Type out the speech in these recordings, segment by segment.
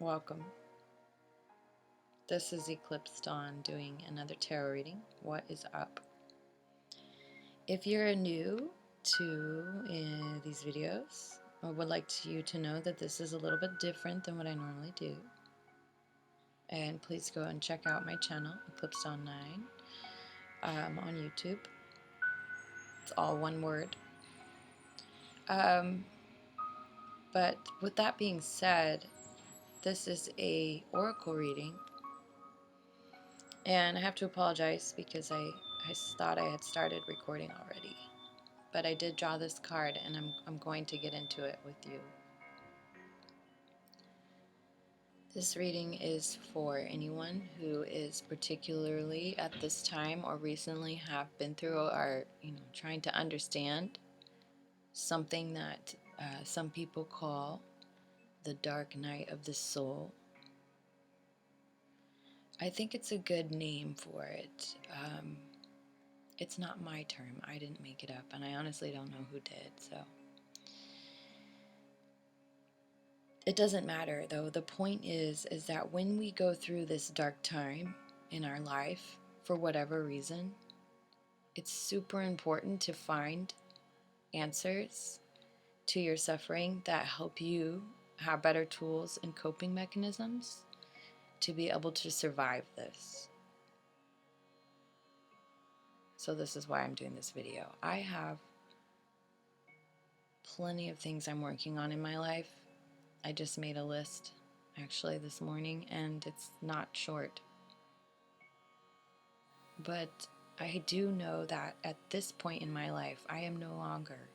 Welcome. This is Eclipse Dawn doing another tarot reading. What is up? If you're new to these videos, I would like you to know that this is a little bit different than what I normally do. And please go and check out my channel, Eclipse Dawn 9, on YouTube. It's all one word. But with that being said, this is a oracle reading. And I have to apologize because I thought I had started recording already. But I did draw this card and I'm going to get into it with you. This reading is for anyone who is particularly at this time or recently have been through or trying to understand something that some people call the dark night of the soul. I think it's a good name for it. It's not my term. I didn't make it up, and I honestly don't know who did, so. It doesn't matter, though. The point is that when we go through this dark time in our life, for whatever reason, it's super important to find answers to your suffering that help you have better tools and coping mechanisms to be able to survive this. So this is why I'm doing this video. I have plenty of things I'm working on in my life. I just made a list actually this morning, and it's not short. But I do know that at this point in my life, I am no longer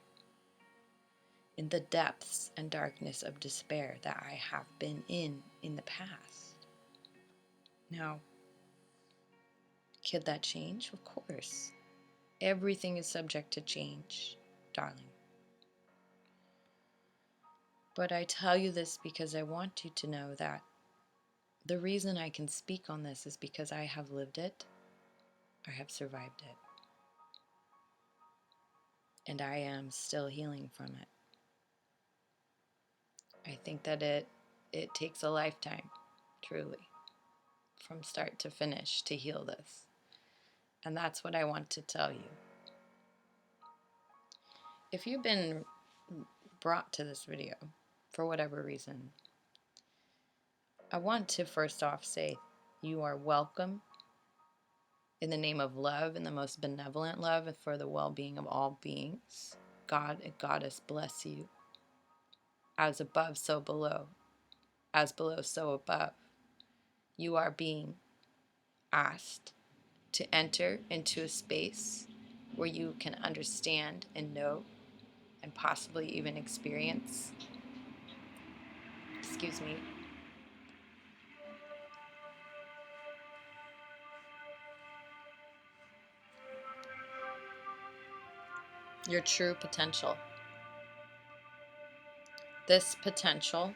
in the depths and darkness of despair that I have been in the past. Now, could that change? Of course. Everything is subject to change, darling. But I tell you this because I want you to know that the reason I can speak on this is because I have lived it, I have survived it, and I am still healing from it. I think that it takes a lifetime, truly, from start to finish to heal this. And that's what I want to tell you. If you've been brought to this video for whatever reason, I want to first off say you are welcome in the name of love, in the most benevolent love, and for the well-being of all beings. God and Goddess bless you. As above, so below. As below, so above. You are being asked to enter into a space where you can understand and know and possibly even experience, your true potential. This potential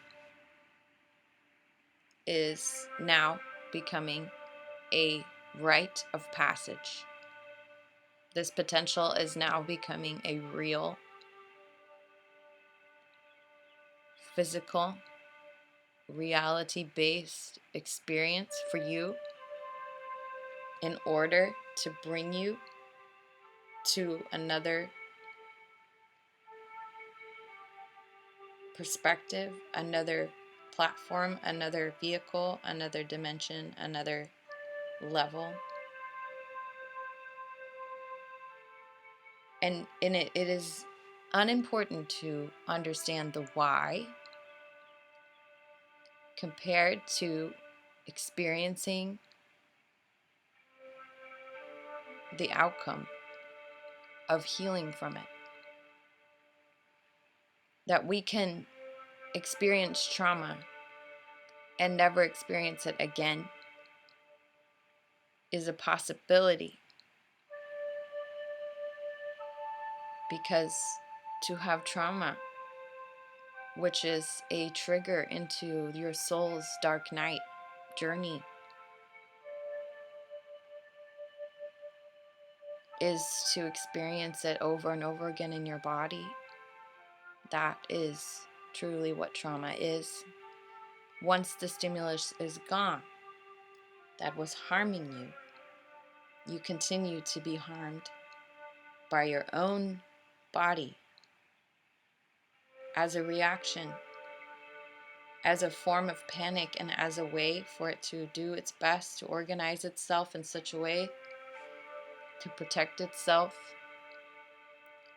is now becoming a rite of passage. This potential is now becoming a real, physical, reality-based experience for you in order to bring you to another perspective, another platform, another vehicle, another dimension, another level. And in it is unimportant to understand the why compared to experiencing the outcome of healing from it. That we can experience trauma and never experience it again is a possibility. Because to have trauma, which is a trigger into your soul's dark night journey, is to experience it over and over again in your body. That is truly what trauma is. Once the stimulus is gone that was harming you, you continue to be harmed by your own body as a reaction, as a form of panic, and as a way for it to do its best to organize itself in such a way to protect itself.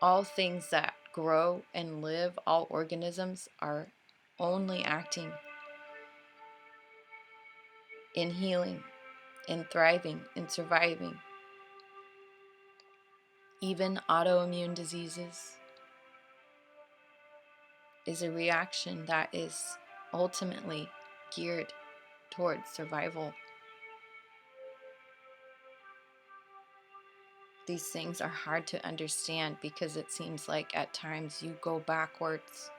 All things that grow and live, all organisms, are only acting in healing, in thriving, in surviving. Even autoimmune diseases is a reaction that is ultimately geared towards survival. These things are hard to understand because it seems like at times you go backwards.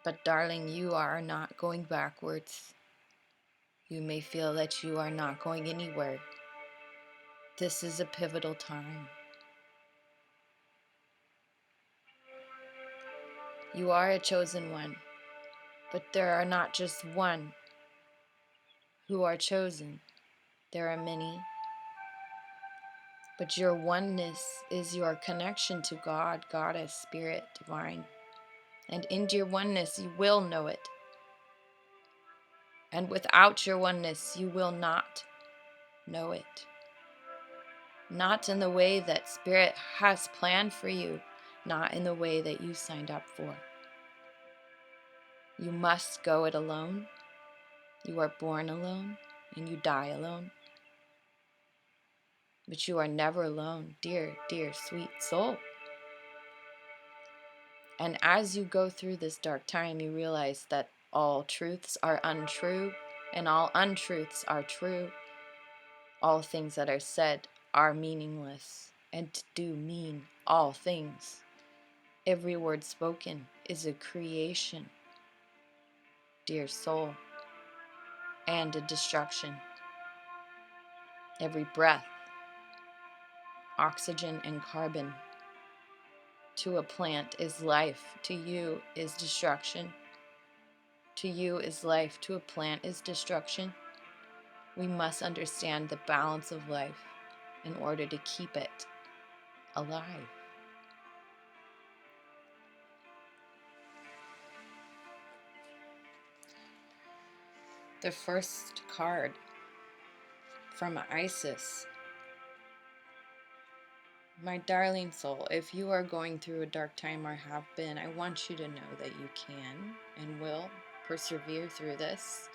But darling, you are not going backwards. You may feel that you are not going anywhere. This is a pivotal time. You are a chosen one, but there are not just one who are chosen. There are many. But your oneness is your connection to God, Goddess, Spirit, Divine. And in your oneness, you will know it. And without your oneness, you will not know it. Not in the way that Spirit has planned for you, not in the way that you signed up for. You must go it alone. You are born alone, and you die alone. But you are never alone, dear, dear, sweet soul. And as you go through this dark time, you realize that all truths are untrue, and all untruths are true. All things that are said are meaningless, and do mean all things. Every word spoken is a creation, dear soul, and a destruction. Every breath, oxygen and carbon, to a plant is life, to you is destruction. To you is life, to a plant is destruction. We must understand the balance of life in order to keep it alive. The first card from Isis. My darling soul, if you are going through a dark time or have been, I want you to know that you can and will persevere through this.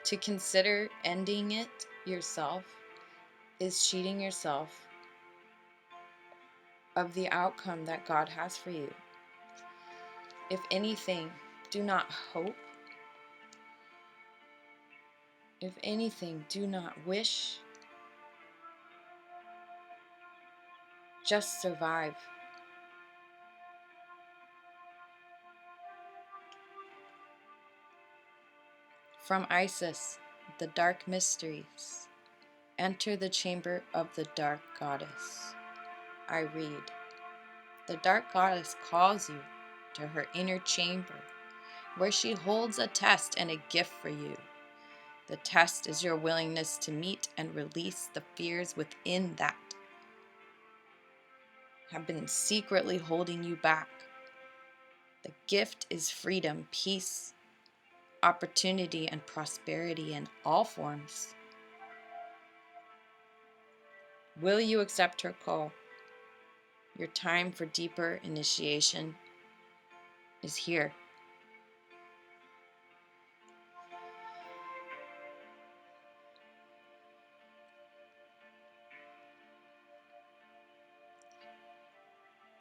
To consider ending it yourself is cheating yourself of the outcome that God has for you. If anything, do not hope. If anything, do not wish. Just survive. From Isis, the dark mysteries. Enter the chamber of the dark goddess. I read. The dark goddess calls you to her inner chamber, where she holds a test and a gift for you. The test is your willingness to meet and release the fears within that have been secretly holding you back. The gift is freedom, peace, opportunity, and prosperity in all forms. Will you accept her call? Your time for deeper initiation is here.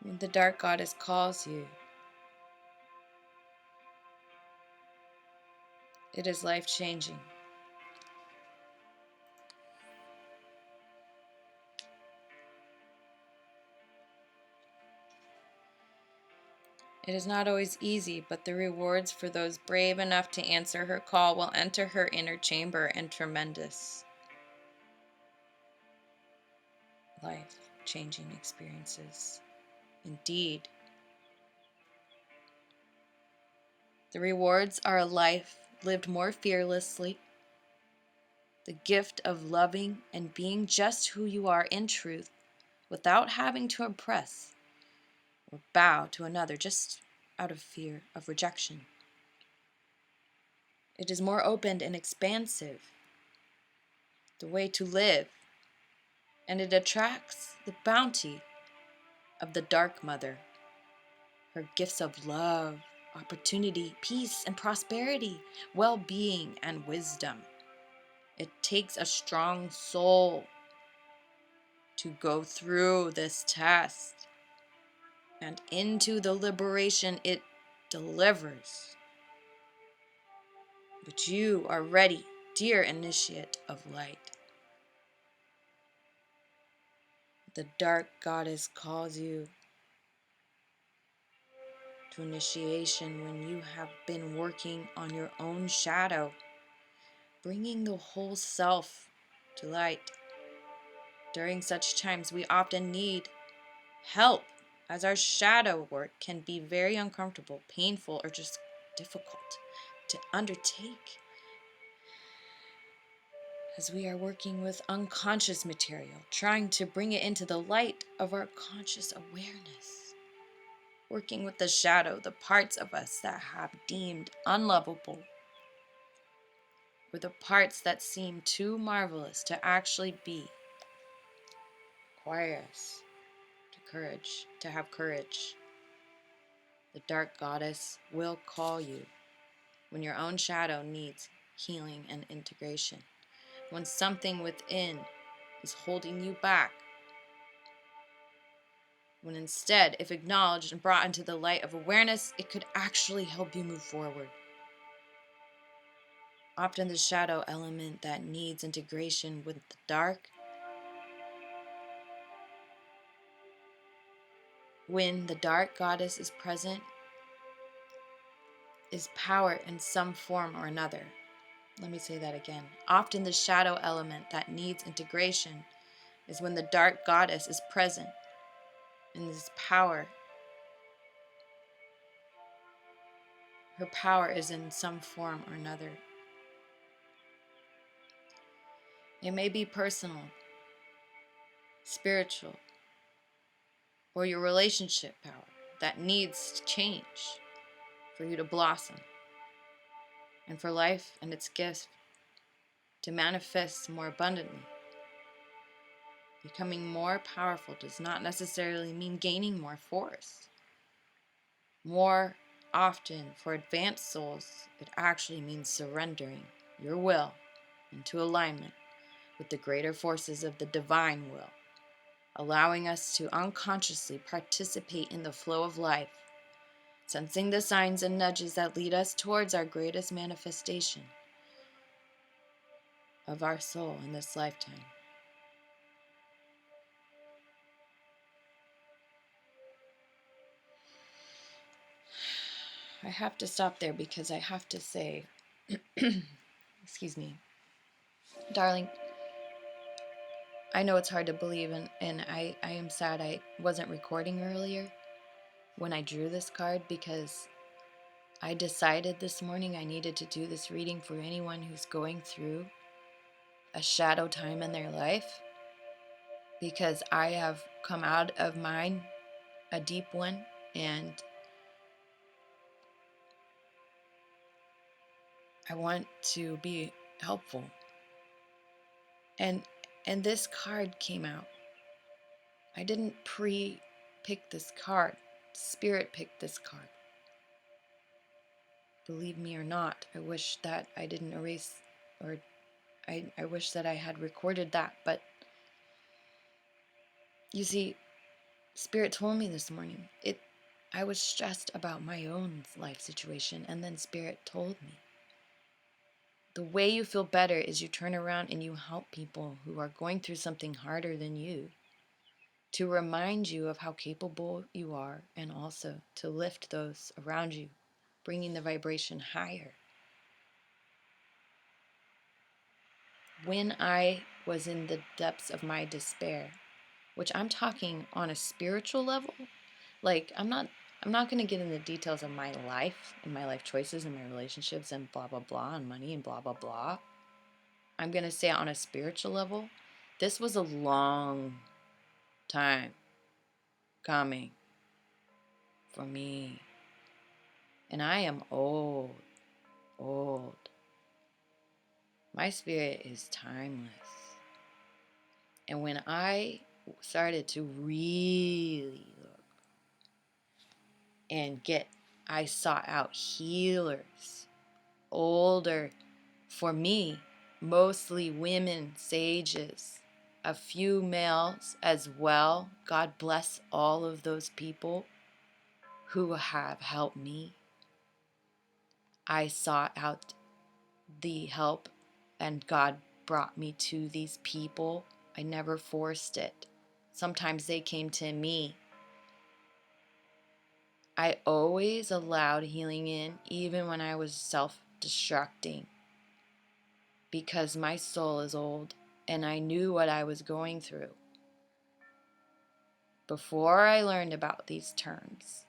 When the dark goddess calls you, it is life-changing. It is not always easy, but the rewards for those brave enough to answer her call will enter her inner chamber and tremendous life-changing experiences. Indeed, The rewards are a life lived more fearlessly, the gift of loving and being just who you are in truth without having to impress or bow to another just out of fear of rejection. It is more open and expansive, the way to live, and it attracts the bounty of the Dark Mother, her gifts of love, opportunity, peace, and prosperity, well-being, and wisdom. It takes a strong soul to go through this test, and into the liberation it delivers. But you are ready, dear initiate of light. The dark goddess calls you to initiation when you have been working on your own shadow, bringing the whole self to light. During such times, we often need help, as our shadow work can be very uncomfortable, painful, or just difficult to undertake, as we are working with unconscious material, trying to bring it into the light of our conscious awareness, working with the shadow, the parts of us that have deemed unlovable, or the parts that seem too marvelous to actually be. Require us to have courage. The dark goddess will call you when your own shadow needs healing and integration, when something within is holding you back, when instead, if acknowledged and brought into the light of awareness, it could actually help you move forward. Often the shadow element that needs integration with the dark, when the dark goddess is present, is power in some form or another. Let me say that again. Often the shadow element that needs integration is when the dark goddess is present, and this power, her power is in some form or another. It may be personal, spiritual, or your relationship power that needs change for you to blossom, and for life and its gifts to manifest more abundantly. Becoming more powerful does not necessarily mean gaining more force. More often, for advanced souls, it actually means surrendering your will into alignment with the greater forces of the divine will, allowing us to unconsciously participate in the flow of life, sensing the signs and nudges that lead us towards our greatest manifestation of our soul in this lifetime. I have to stop there because I have to say, excuse me, darling, I know it's hard to believe, and I am sad I wasn't recording earlier when I drew this card, because I decided this morning I needed to do this reading for anyone who's going through a shadow time in their life, because I have come out of mine, a deep one, and I want to be helpful. And this card came out. I didn't pre-pick this card. Spirit picked this card. Believe me or not, I wish that I didn't erase, or I wish that I had recorded that. But you see, Spirit told me this morning, I was stressed about my own life situation, and then Spirit told me, the way you feel better is you turn around and you help people who are going through something harder than you, to remind you of how capable you are, and also to lift those around you, bringing the vibration higher. When I was in the depths of my despair, which I'm talking on a spiritual level, like I'm not I'm not going to get into the details of my life and my life choices and my relationships and blah, blah, blah, and money and blah, blah, blah. I'm going to say on a spiritual level, this was a long time coming for me. And I am old. My spirit is timeless. And when I started to really look and I sought out healers, older, for me, mostly women, sages, a few males as well. God bless all of those people who have helped me. I sought out the help and God brought me to these people. I never forced it. Sometimes they came to me. I always allowed healing in, even when I was self-destructing, because my soul is old and I knew what I was going through. Before I learned about these terms,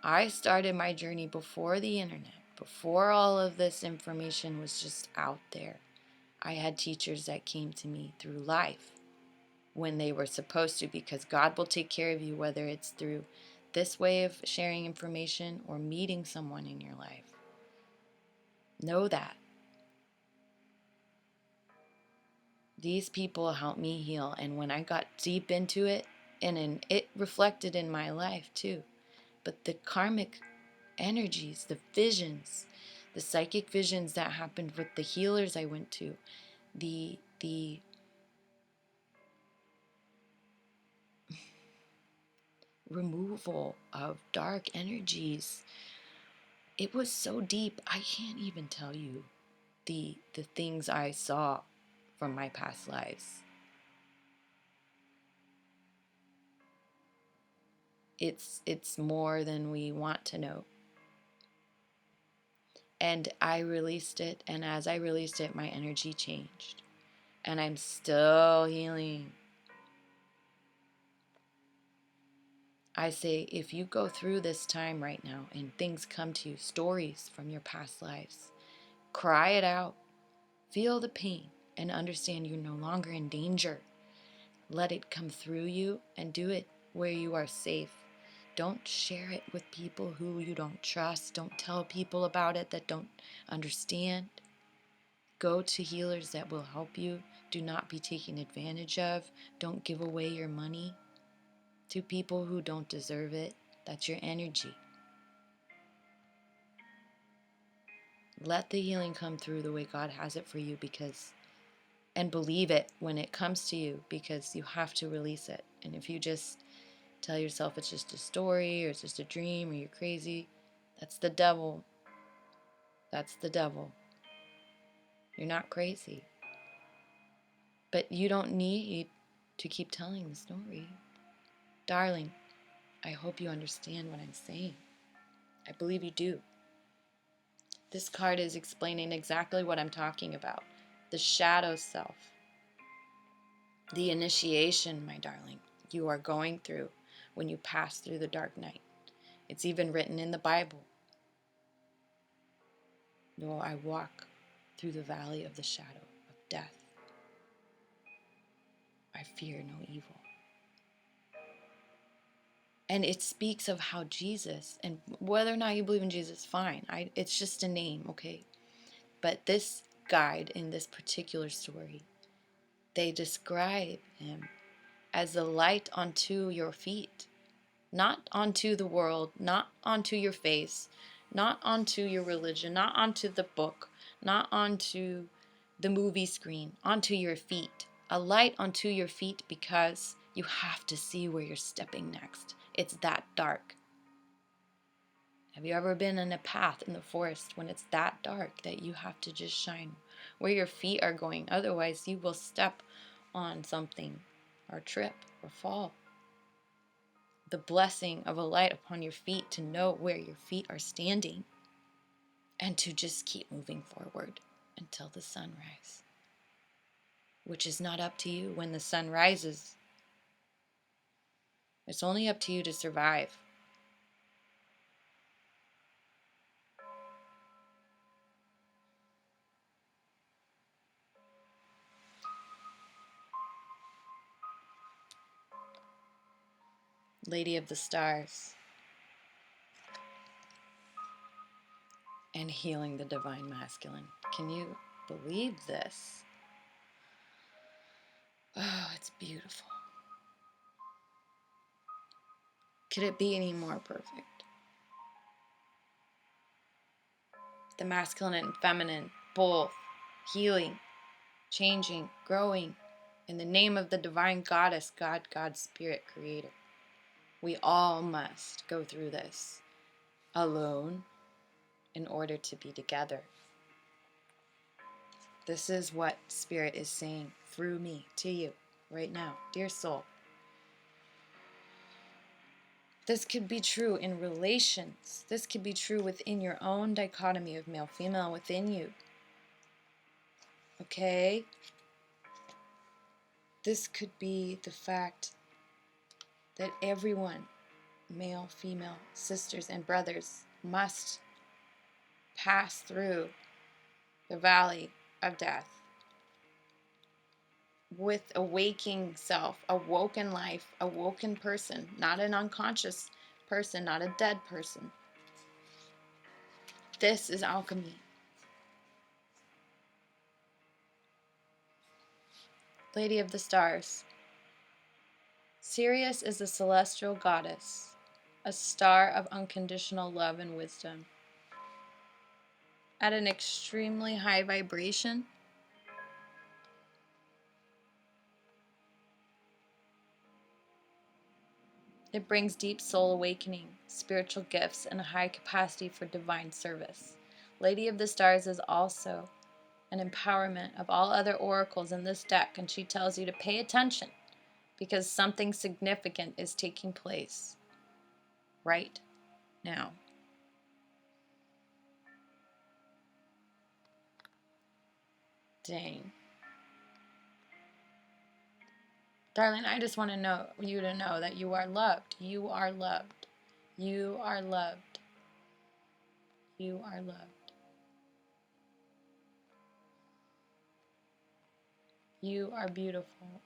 I started my journey before the internet, before all of this information was just out there. I had teachers that came to me through life when they were supposed to, because God will take care of you, whether it's through this way of sharing information or meeting someone in your life. Know that. These people helped me heal, and when I got deep into it, it reflected in my life too. But the karmic energies, the visions, the psychic visions that happened with the healers I went to, the removal of dark energies, it was so deep. I can't even tell you the things I saw from my past lives. It's more than we want to know. And I released it, and as I released it, my energy changed. And I'm still healing. I say, if you go through this time right now and things come to you, stories from your past lives, cry it out. Feel the pain and understand you're no longer in danger. Let it come through you and do it where you are safe. Don't share it with people who you don't trust. Don't tell people about it that don't understand. Go to healers that will help you. Do not be taken advantage of. Don't give away your money to people who don't deserve it. That's your energy. Let the healing come through the way God has it for you, and believe it when it comes to you, because you have to release it. And if you just tell yourself it's just a story or it's just a dream or you're crazy, that's the devil. That's the devil. You're not crazy. But you don't need to keep telling the story. Darling, I hope you understand what I'm saying. I believe you do. This card is explaining exactly what I'm talking about. The shadow self. The initiation, my darling, you are going through when you pass through the dark night. It's even written in the Bible. Though I walk through the valley of the shadow of death, I fear no evil. And it speaks of how Jesus, and whether or not you believe in Jesus, fine. It's just a name, okay? But this guide in this particular story, they describe him as a light unto your feet. Not onto the world, not onto your face, not onto your religion, not onto the book, not onto the movie screen, onto your feet. A light onto your feet because you have to see where you're stepping next. It's that dark. Have you ever been in a path in the forest when it's that dark that you have to just shine where your feet are going? Otherwise, you will step on something or trip or fall. The blessing of a light upon your feet to know where your feet are standing and to just keep moving forward until the sunrise, which is not up to you when the sun rises. It's only up to you to survive. Lady of the Stars, and healing the divine masculine. Can you believe this? Oh, it's beautiful. Could it be any more perfect? The masculine and feminine, both healing, changing, growing in the name of the divine goddess, God, Spirit, Creator. We all must go through this alone in order to be together. This is what Spirit is saying through me to you right now, dear soul. This could be true in relations. This could be true within your own dichotomy of male-female within you. Okay? This could be the fact that everyone, male, female, sisters, and brothers, must pass through the valley of death with a waking self, a woken life, a woken person, not an unconscious person, not a dead person. This is alchemy. Lady of the Stars. Sirius is a celestial goddess, a star of unconditional love and wisdom. At an extremely high vibration, it brings deep soul awakening, spiritual gifts, and a high capacity for divine service. Lady of the Stars is also an empowerment of all other oracles in this deck, and she tells you to pay attention because something significant is taking place right now. Dang. Darling, I just want you to know that you are loved. You are loved. You are loved. You are loved. You are beautiful.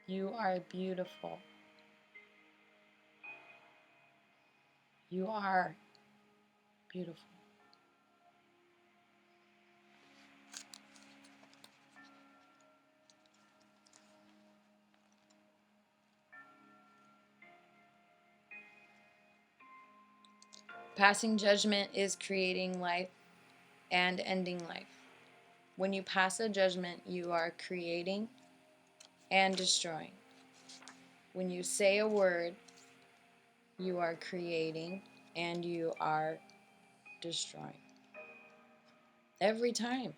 You are beautiful. You are beautiful. Passing judgment is creating life and ending life. When you pass a judgment, you are creating and destroying. When you say a word, you are creating and you are destroying. Every time.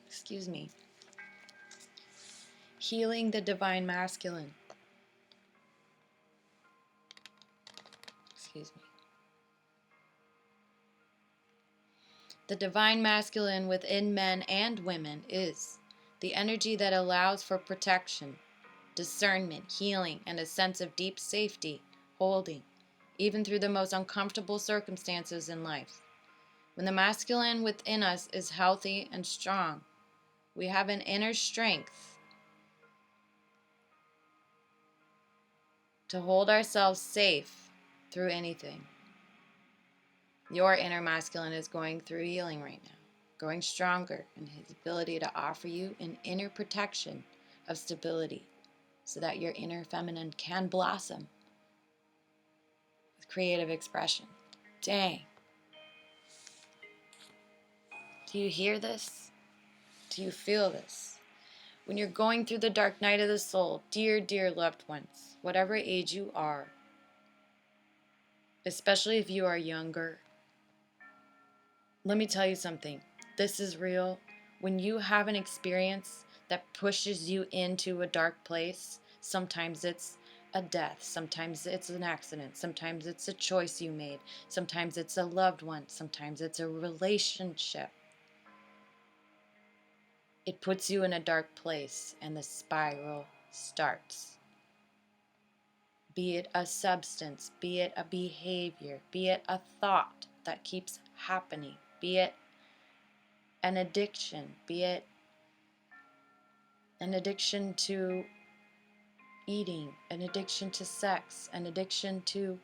Excuse me. Healing the divine masculine. Excuse me. The divine masculine within men and women is the energy that allows for protection, discernment, healing, and a sense of deep safety, holding, even through the most uncomfortable circumstances in life. When the masculine within us is healthy and strong, we have an inner strength to hold ourselves safe through anything. Your inner masculine is going through healing right now, growing stronger in his ability to offer you an inner protection of stability so that your inner feminine can blossom with creative expression. Dang. Do you hear this? Do you feel this? When you're going through the dark night of the soul, dear, dear loved ones, whatever age you are, especially if you are younger, let me tell you something. This is real. When you have an experience that pushes you into a dark place, sometimes it's a death, sometimes it's an accident, sometimes it's a choice you made, sometimes it's a loved one, sometimes it's a relationship. It puts you in a dark place and the spiral starts. Be it a substance, be it a behavior, be it a thought that keeps happening, be it an addiction, be it an addiction to eating, an addiction to sex, an addiction to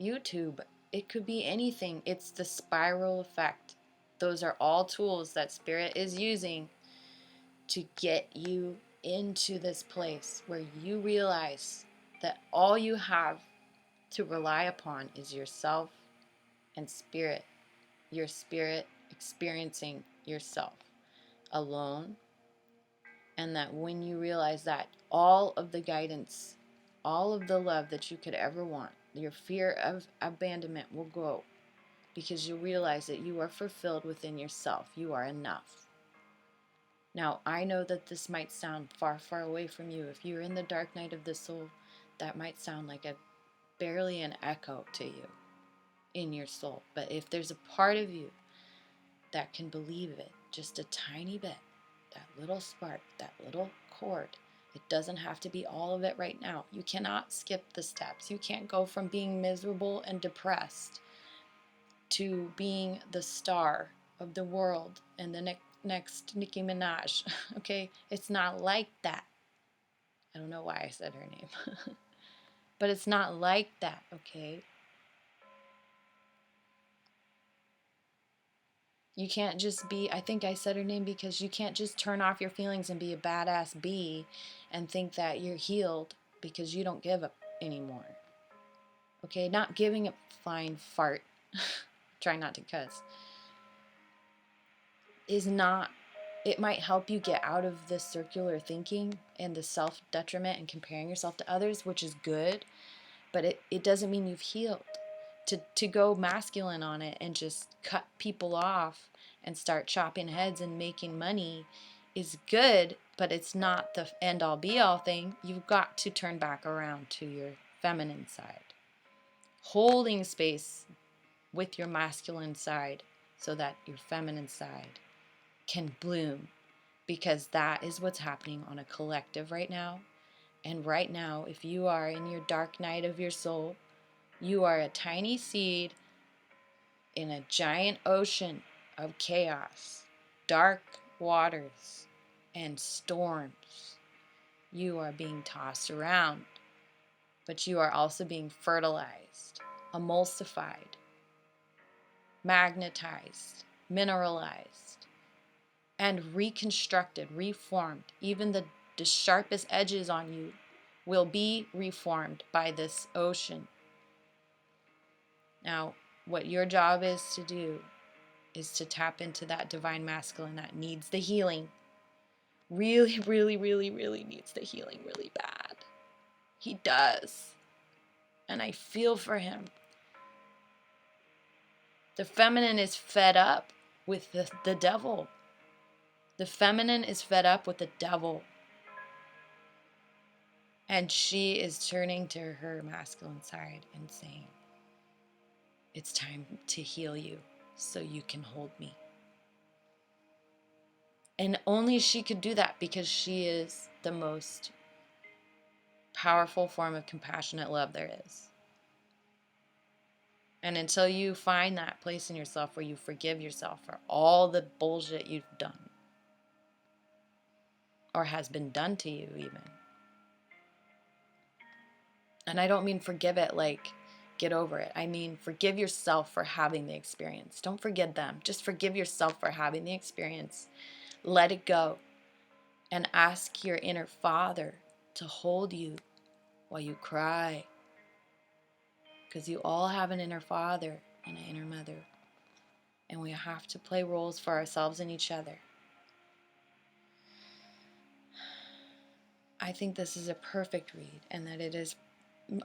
YouTube. It could be anything. It's the spiral effect. Those are all tools that Spirit is using to get you into this place where you realize that all you have to rely upon is yourself and Spirit. Your Spirit experiencing yourself alone. And that when you realize that, all of the guidance, all of the love that you could ever want, your fear of abandonment will go, because you realize that you are fulfilled within yourself. You are enough. Now, I know that this might sound far, far away from you. If you're in the dark night of the soul, that might sound like barely an echo to you in your soul. But if there's a part of you that can believe it, just a tiny bit, that little spark, that little chord, it doesn't have to be all of it right now. You cannot skip the steps. You can't go from being miserable and depressed to being the star of the world and the next Nicki Minaj. Okay? It's not like that. I don't know why I said her name. But it's not like that, okay? You can't just be, I think I said her name because you can't just turn off your feelings and be a badass bee and think that you're healed because you don't give up anymore. Okay? Not giving a flying fart. Try not to cuss. Is not, it might help you get out of the circular thinking and the self-detriment and comparing yourself to others, which is good, but it doesn't mean you've healed. To go masculine on it and just cut people off and start chopping heads and making money is good, but it's not the end-all be-all thing. You've got to turn back around to your feminine side. Holding space with your masculine side so that your feminine side can bloom, because that is what's happening on a collective right now. And right now, if you are in your dark night of your soul, you are a tiny seed in a giant ocean of chaos, dark waters, and storms. You are being tossed around, but you are also being fertilized, emulsified, magnetized, mineralized, and reconstructed, reformed. Even the sharpest edges on you will be reformed by this ocean. Now, what your job is to do is to tap into that divine masculine that needs the healing. Really, really, really, really needs the healing really bad. He does. And I feel for him. The feminine is fed up with the devil. The feminine is fed up with the devil. And she is turning to her masculine side and saying, it's time to heal you so you can hold me. And only she could do that because she is the most powerful form of compassionate love there is. And until you find that place in yourself where you forgive yourself for all the bullshit you've done, or has been done to you even. And I don't mean forgive it like get over it. I mean forgive yourself for having the experience. Don't forgive them. Just forgive yourself for having the experience. Let it go. And ask your inner father to hold you while you cry. Because you all have an inner father and an inner mother. And we have to play roles for ourselves and each other. I think this is a perfect read, and that it is,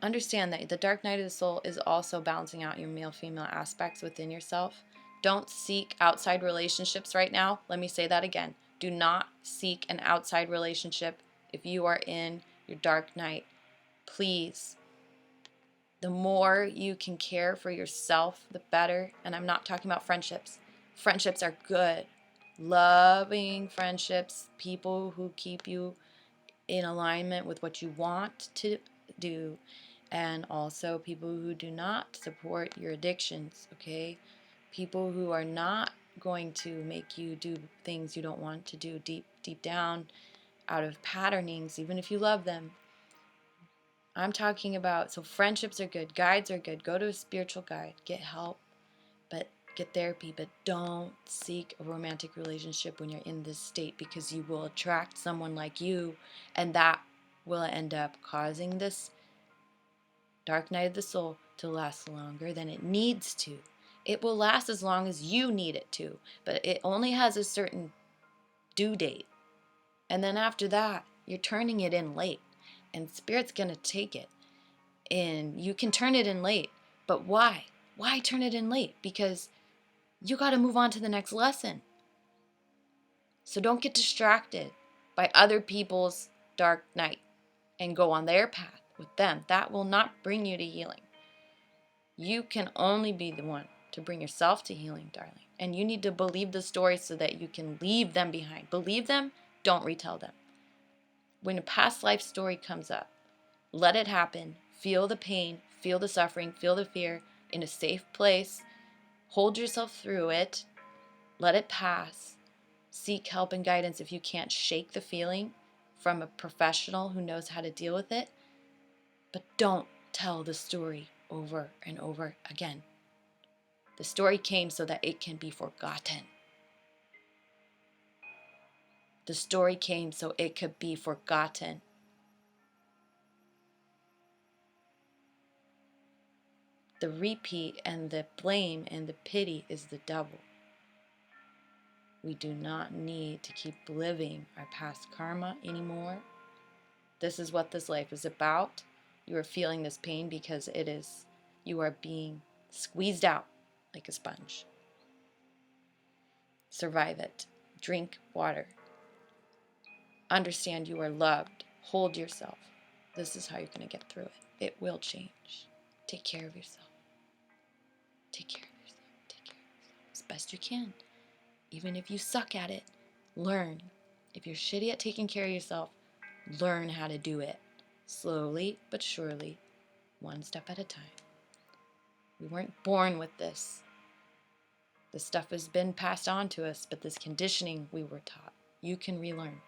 understand that the dark night of the soul is also balancing out your male-female aspects within yourself. Don't seek outside relationships right now. Let me say that again. Do not seek an outside relationship if you are in your dark night. Please. The more you can care for yourself, the better. And I'm not talking about friendships. Friendships are good. Loving friendships, people who keep you in alignment with what you want to do, and also people who do not support your addictions, okay? people who are not going to make you do things you don't want to do deep down out of patternings, even if you love them. I'm talking about, so friendships are good, guides are good. Go to a spiritual guide, get help, but get therapy, but don't seek a romantic relationship when you're in this state, because you will attract someone like you, and that will end up causing this dark night of the soul to last longer than it needs to. It will last as long as you need it to, but it only has a certain due date. And then after that, you're turning it in late, and Spirit's going to take it. And you can turn it in late, but why? Why turn it in late? Because you got to move on to the next lesson. So don't get distracted by other people's dark night and go on their path with them. That will not bring you to healing. You can only be the one to bring yourself to healing, darling. And you need to believe the story so that you can leave them behind. Believe them, don't retell them. When a past life story comes up, let it happen. Feel the pain, feel the suffering, feel the fear in a safe place. Hold yourself through it. Let it pass. Seek help and guidance if you can't shake the feeling from a professional who knows how to deal with it. But don't tell the story over and over again. The story came so that it can be forgotten. The story came so it could be forgotten. The repeat and the blame and the pity is the devil. We do not need to keep living our past karma anymore. This is what this life is about. You are feeling this pain because you are being squeezed out like a sponge. Survive it. Drink water. Understand you are loved. Hold yourself. This is how you're going to get through it. It will change. Take care of yourself. Take care of yourself. Take care of yourself as best you can. Even if you suck at it, learn. If you're shitty at taking care of yourself, learn how to do it. Slowly but surely, one step at a time. We weren't born with this. This stuff has been passed on to us, but this conditioning we were taught. You can relearn.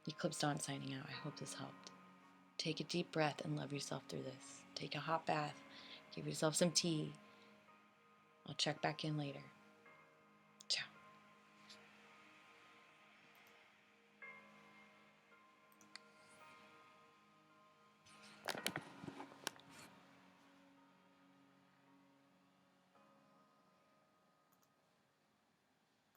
Eclipse Dawn signing out. I hope this helped. Take a deep breath and love yourself through this. Take a hot bath. Give yourself some tea. I'll check back in later.